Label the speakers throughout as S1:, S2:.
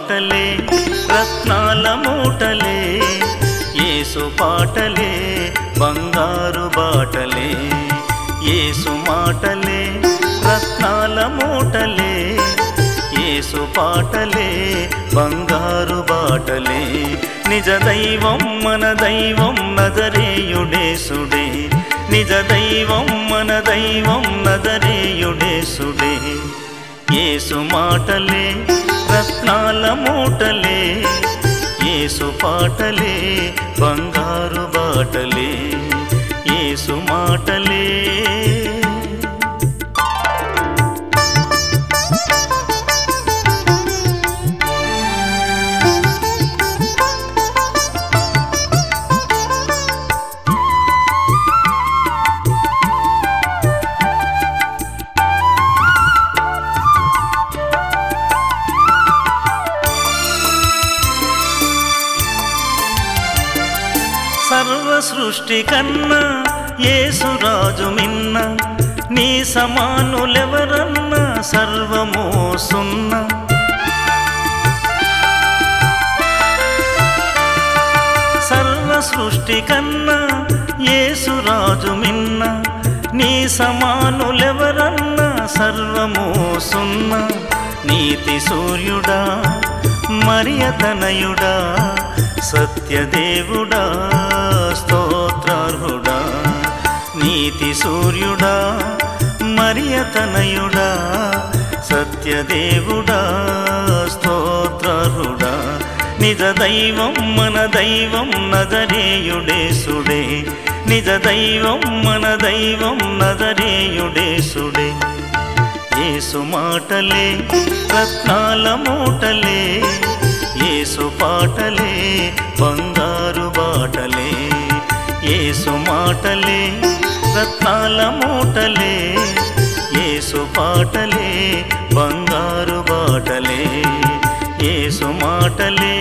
S1: మాటలే రత్నాల మూటలే, యేసు పాటలే బంగారు బాటలే. యేసు మాటలే రత్నాల మూటలే, యేసు పాటలే బంగారు బాటలే. నిజ దైవం మన దైవం నజరేయుడేసుడే, నిజ దైవం మన దైవం నజరేయుడేసుడే. యేసు మాటలే రత్నాల మూటలే, యేసు పాటలే బంగారు బాటలే. యేసు మాటలే సర్వ సృష్టి కన్నా యేసురాజు మిన్న, నీ సమానులెవరన్నా సర్వమో సున్నా. సర్వ సృష్టి కన్నా యేసురాజు మిన్న, నీ సమానులెవరన్నా సర్వమో సున్నా. నీతి సూర్యుడా మరియతనయుడా, సత్యదేవుడా స్తోత్రార్హుడా. నీతి సూర్యుడా మరియతనయుడా, సత్యదేవుడా స్తోత్రార్హుడా. నిజ దైవం మన దైవం నజరేయుడేసుడే, నిజ దైవం మన దైవం నజరేయుడేసుడే. యేసు మాటలే రత్నాల మూటలే, యేసు పాటలే బంగారు బాటలే. యేసు మాటలే రత్నాల మూటలే, యేసు పాటలే బంగారు బాటలే. యేసు మాటలే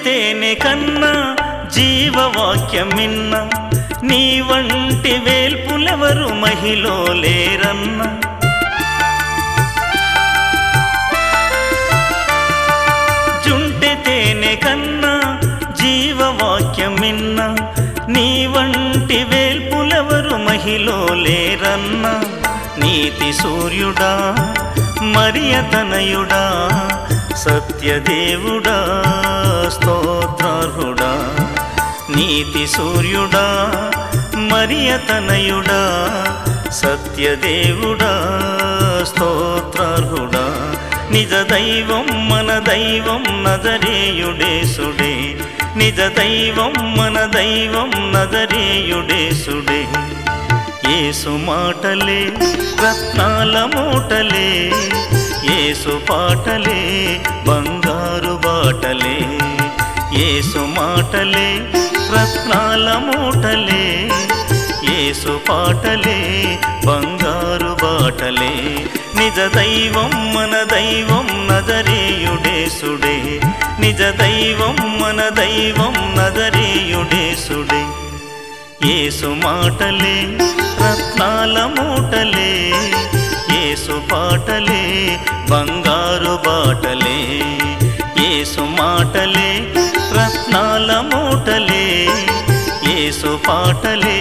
S1: తేనె కన్నా జీవవాక్యమిన్న, నీ వంటి వేల్పులెవరు మహిలో లేరన్న. జుంటె తేనె కన్నా జీవవాక్యమిన్న, నీ వంటి వేల్పులెవరు మహిలో లేరన్న. నీతి సూర్యుడా మరియతనయుడా, సత్యదేవుడా స్తోత్రార్హుడా. నీతి సూర్యుడా మరియతనయుడా, సత్యదేవుడా స్తోత్రార్హుడా. నిజ దైవం మన దైవం నజరేయుడేసుడే, నిజ దైవం మన దైవం నజరేయుడేసుడే. యేసు మాటలే రత్నాల మూటలే, యేసు పాటలే బంగారు బాటలే. యేసు మాటలే రత్నాల మూటలే, యేసు పాటలే బంగారు బాటలే. నిజ దైవం మన దైవం నజరేయుడేసుడే, నిజ దైవం మన దైవం నజరేయుడేసుడే. యేసు మాటలే రత్నాల మూటలే, యేసు పాటలే బంగారు బాటలే. యేసు మాటలే రత్నాల మూటలే, యేసు పాటలే